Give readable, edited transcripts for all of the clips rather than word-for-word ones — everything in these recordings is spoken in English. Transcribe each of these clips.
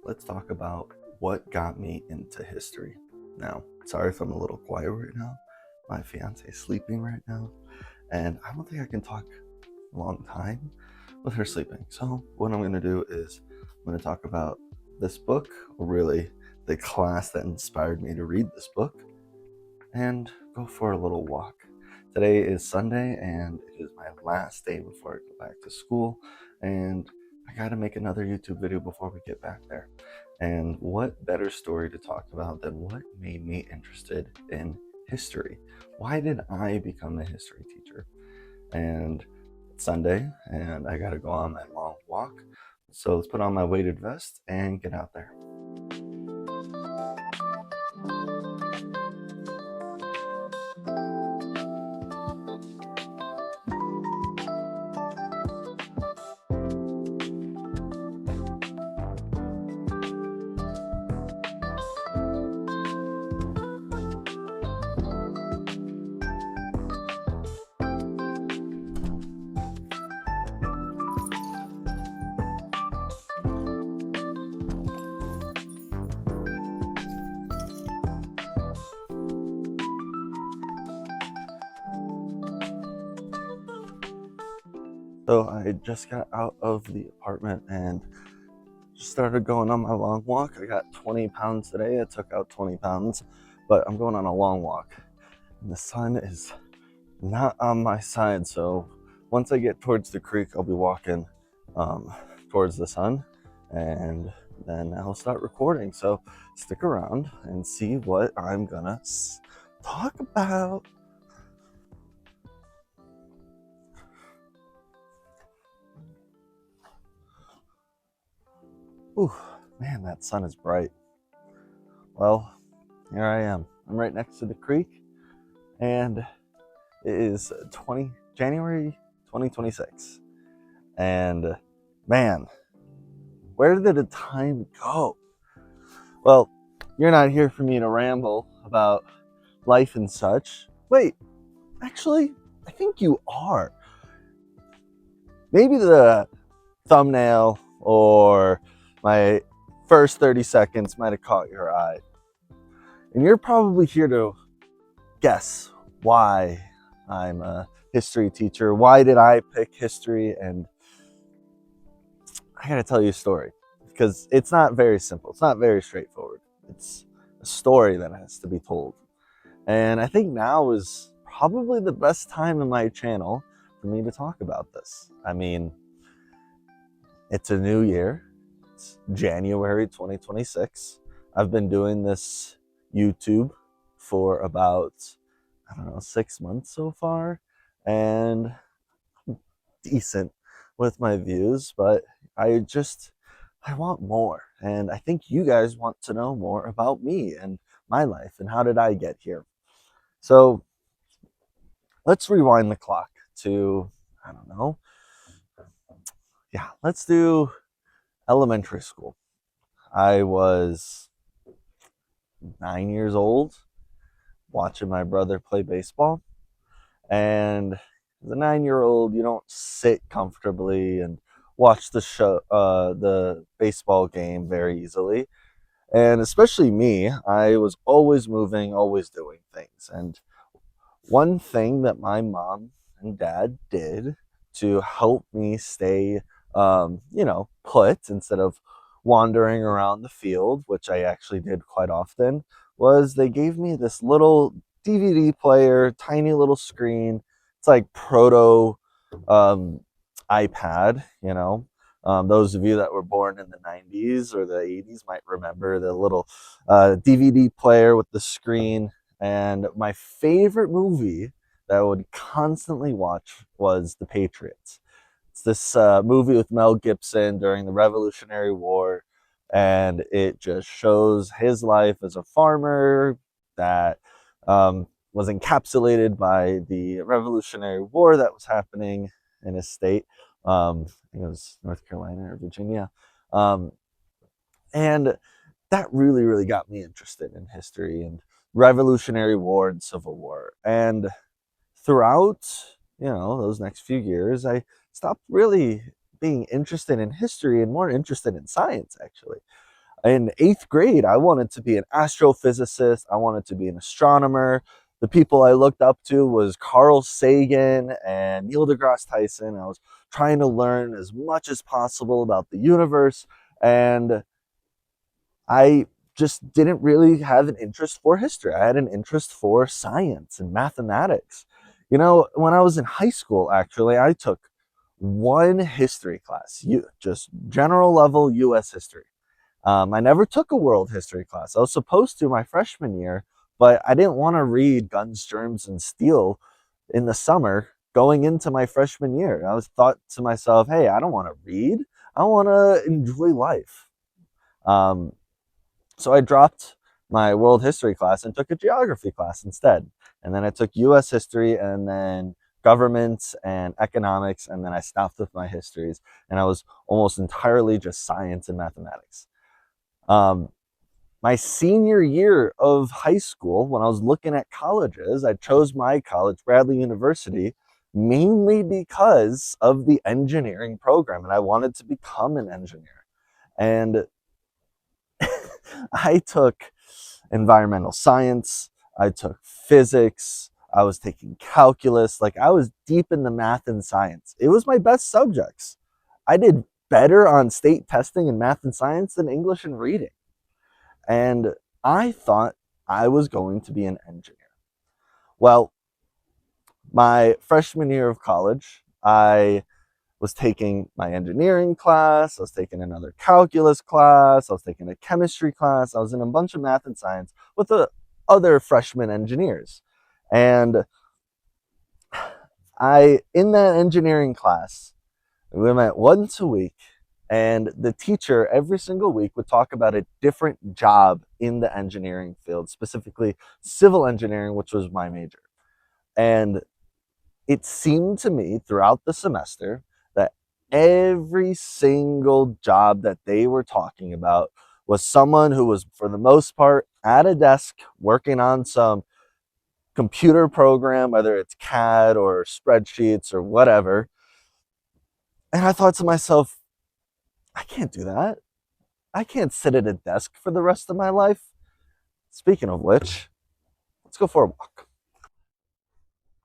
let's talk about what got me into history. Now, sorry if I'm a little quiet right now. My fiance is sleeping right now, and I don't think I can talk a long time with her sleeping. So, what I'm going to do is I'm going to talk about this book, or really the class that inspired me to read this book, and go for a little walk. Today is Sunday, and it is my last day before I go back to school, and I gotta make another YouTube video before we get back there. And what better story to talk about than what made me interested in history? Why did I become a history teacher? And it's Sunday, and I gotta go on my long walk. So let's put on my weighted vest and get out there. So I just got out of the apartment and just started going on my long walk. I got 20 pounds today. I took out 20 pounds, but I'm going on a long walk. And the sun is not on my side, so once I get towards the creek, I'll be walking towards the sun, and then I'll start recording. So stick around and see what I'm gonna talk about. Ooh, man, that sun is bright. Well, here I am. I'm right next to the creek, and it is January 2026. And man, where did the time go? Well, you're not here for me to ramble about life and such. Wait, actually, I think you are. Maybe the thumbnail or my first 30 seconds might have caught your eye. And you're probably here to guess why I'm a history teacher. Why did I pick history? And I gotta tell you a story because it's not very simple. It's not very straightforward. It's a story that has to be told. And I think now is probably the best time in my channel for me to talk about this. I mean, it's a new year. It's January 2026. I've been doing this YouTube for about, 6 months so far, and decent with my views, but I want more. And I think you guys want to know more about me and my life and how did I get here. So let's rewind the clock to, I don't know. Yeah, let's do elementary school. I was 9 years old watching my brother play baseball. And as a 9-year-old, you don't sit comfortably and watch the baseball game very easily. And especially me, I was always moving, always doing things. And one thing that my mom and dad did to help me stay, put instead of wandering around the field, which I actually did quite often, was they gave me this little DVD player, tiny little screen. It's like proto iPad, you know. Those of you that were born in the 90s or the 80s might remember the little DVD player with the screen. And my favorite movie that I would constantly watch was The Patriots. It's this movie with Mel Gibson during the Revolutionary War, and it just shows his life as a farmer that was encapsulated by the Revolutionary War that was happening in his state. I think it was North Carolina or Virginia. Um, and that really, really got me interested in history and Revolutionary War and Civil War. And throughout, those next few years, I stopped really being interested in history and more interested in science, actually. In 8th grade, I wanted to be an astrophysicist. I wanted to be an astronomer. The people I looked up to was Carl Sagan and Neil deGrasse Tyson. I was trying to learn as much as possible about the universe, and I just didn't really have an interest for history. I had an interest for science and mathematics. When I was in high school, actually, I took one history class, just general level US history. I never took a world history class. I was supposed to my freshman year, but I didn't want to read Guns, Germs, and Steel in the summer going into my freshman year. I was thought to myself, hey, I don't want to read. I want to enjoy life. Um, so I dropped my world history class and took a geography class instead. And then I took US history and then government and economics. And then I stopped with my histories. And I was almost entirely just science and mathematics. Um, my senior year of high school, when I was looking at colleges, I chose my college, Bradley University, mainly because of the engineering program. And I wanted to become an engineer. And I took environmental science, I took physics, I was taking calculus. Like, I was deep in the math and science. It was my best subjects. I did better on state testing in math and science than English and reading. And I thought I was going to be an engineer. Well, my freshman year of college, I was taking my engineering class, I was taking another calculus class, I was taking a chemistry class, I was in a bunch of math and science with the other freshman engineers. And in that engineering class, we met once a week, and the teacher every single week would talk about a different job in the engineering field, specifically civil engineering, which was my major. And it seemed to me throughout the semester that every single job that they were talking about was someone who was, for the most part, at a desk working on some computer program, whether it's CAD or spreadsheets or whatever. And I thought to myself, I can't do that. I can't sit at a desk for the rest of my life. Speaking of which, let's go for a walk.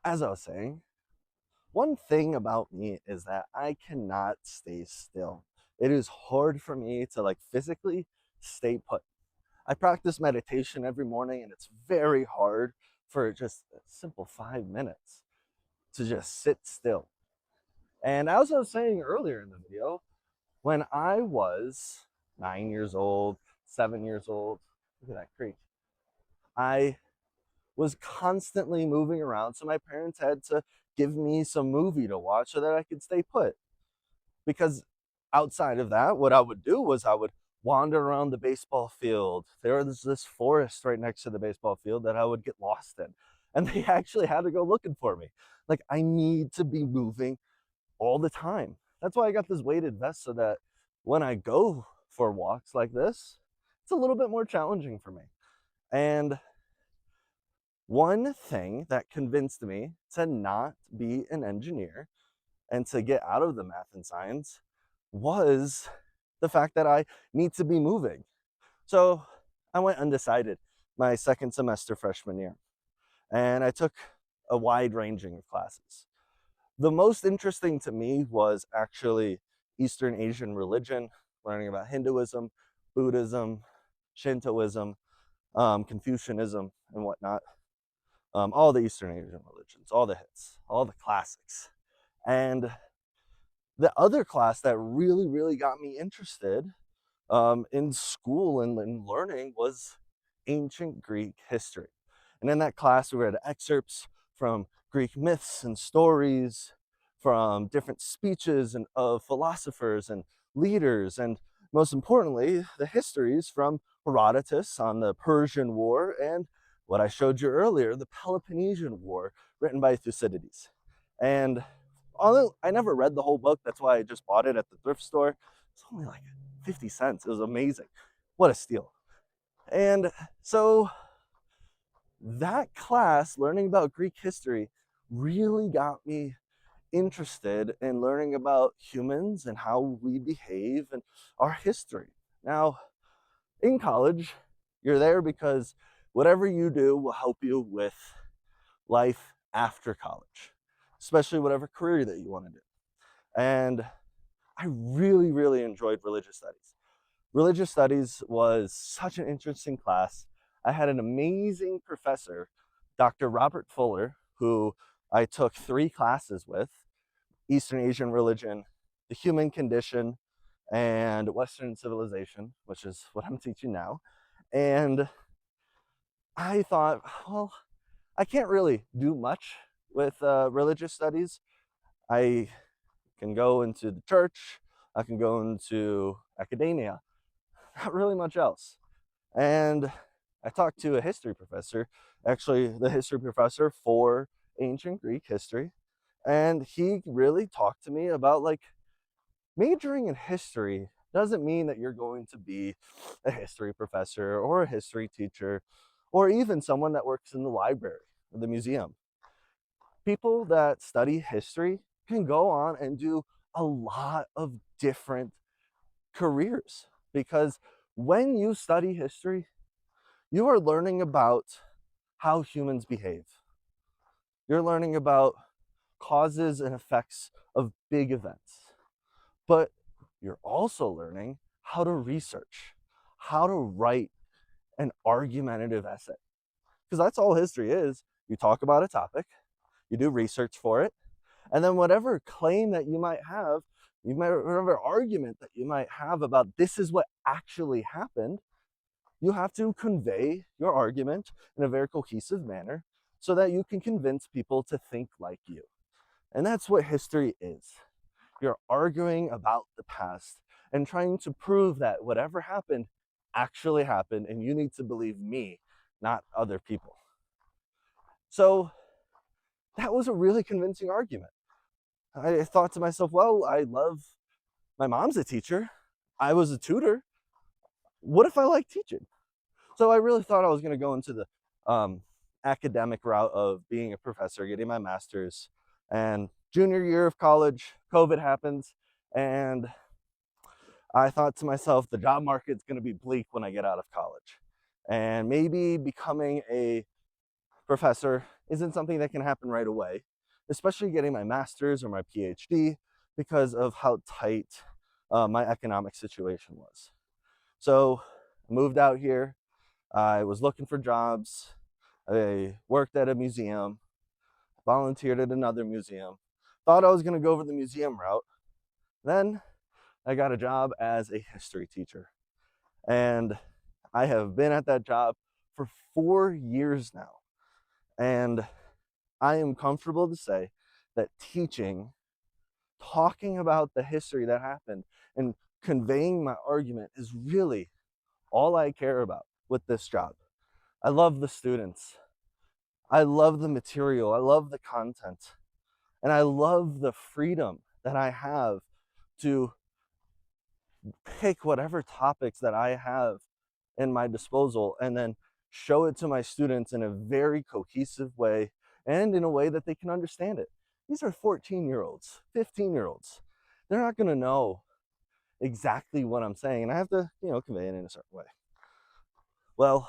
As I was saying, one thing about me is that I cannot stay still. It is hard for me to physically stay put. I practice meditation every morning, and it's very hard for just a simple 5 minutes to just sit still. And as I was saying earlier in the video, when I was 9 years old, 7 years old, look at that creek, I was constantly moving around. So my parents had to give me some movie to watch so that I could stay put. Because outside of that, what I would do was I would wander around the baseball field. There was this forest right next to the baseball field that I would get lost in. And they actually had to go looking for me. I need to be moving all the time. That's why I got this weighted vest, so that when I go for walks like this, it's a little bit more challenging for me. And one thing that convinced me to not be an engineer and to get out of the math and science was the fact that I need to be moving. So I went undecided my second semester freshman year, and I took a wide ranging of classes. The most interesting to me was actually Eastern Asian religion, learning about Hinduism, Buddhism, Shintoism, Confucianism, and whatnot. All the Eastern Asian religions, all the hits, all the classics. And the other class that really, really got me interested in school and in learning was ancient Greek history. And in that class, we read excerpts from Greek myths and stories, from different speeches and of philosophers and leaders, and most importantly, the histories from Herodotus on the Persian War and what I showed you earlier, the Peloponnesian War, written by Thucydides. And although I never read the whole book, that's why I just bought it at the thrift store. It's only 50 cents. It was amazing. What a steal. And so that class, learning about Greek history, really got me interested in learning about humans and how we behave and our history. Now, in college, you're there because whatever you do will help you with life after college, especially whatever career that you want to do. And I really, really enjoyed religious studies. Religious studies was such an interesting class. I had an amazing professor, Dr. Robert Fuller, who I took 3 classes with: Eastern Asian religion, the human condition, and Western civilization, which is what I'm teaching now. And I thought, well, I can't really do much with religious studies. I can go into the church, I can go into academia, not really much else. And I talked to a history professor, actually the history professor for ancient Greek history, and he really talked to me about, like, majoring in history doesn't mean that you're going to be a history professor or a history teacher or even someone that works in the library or the museum. People that study history can go on and do a lot of different careers, because when you study history, you are learning about how humans behave. You're learning about causes and effects of big events. But you're also learning how to research, how to write an argumentative essay. Because that's all history is. You talk about a topic, you do research for it, and then whatever claim that you might have, whatever argument that you might have about this is what actually happened, you have to convey your argument in a very cohesive manner so that you can convince people to think like you. And that's what history is. You're arguing about the past and trying to prove that whatever happened actually happened, and you need to believe me, not other people. So that was a really convincing argument. I thought to myself, well, my mom's a teacher, I was a tutor. What if I like teaching? So I really thought I was going to go into the academic route of being a professor, getting my master's. And junior year of college, COVID happens, and I thought to myself, the job market's going to be bleak when I get out of college. And maybe becoming a professor isn't something that can happen right away, especially getting my master's or my PhD, because of how tight my economic situation was. So I moved out here. I was looking for jobs. I worked at a museum, volunteered at another museum, thought I was going to go over the museum route. Then I got a job as a history teacher. And I have been at that job for 4 years now. And I am comfortable to say that teaching, talking about the history that happened, and conveying my argument is really all I care about with this job. I love the students. I love the material. I love the content. And I love the freedom that I have to pick whatever topics that I have in my disposal and then show it to my students in a very cohesive way and in a way that they can understand it. These are 14-year-olds, 15-year-olds. They're not going to know exactly what I'm saying, and I have to, convey it in a certain way. Well,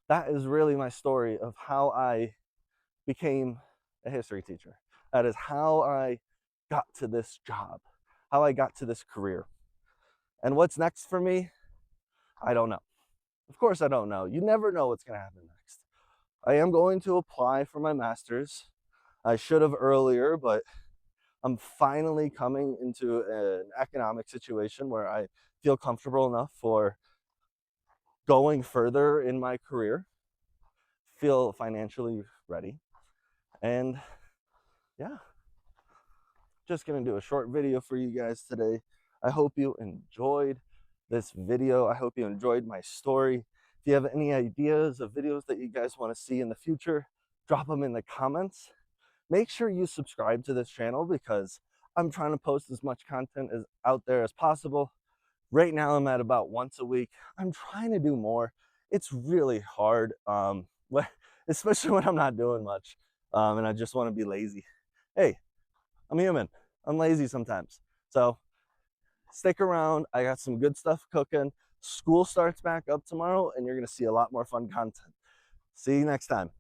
that is really my story of how I became a history teacher. That is how I got to this job, how I got to this career. And what's next for me? I don't know. Of course, I don't know. You never know what's going to happen next. I am going to apply for my master's. I should have earlier, but I'm finally coming into an economic situation where I feel comfortable enough for going further in my career, feel financially ready. And yeah, just going to do a short video for you guys today. I hope you enjoyed this video. I hope you enjoyed my story. If you have any ideas of videos that you guys want to see in the future, drop them in the comments. Make sure you subscribe to this channel because I'm trying to post as much content as out there as possible. Right now I'm at about once a week. I'm trying to do more. It's really hard, especially when I'm not doing much and I just want to be lazy. Hey, I'm human. I'm lazy sometimes. So Stick around. I got some good stuff cooking. School starts back up tomorrow, and you're going to see a lot more fun content. See you next time.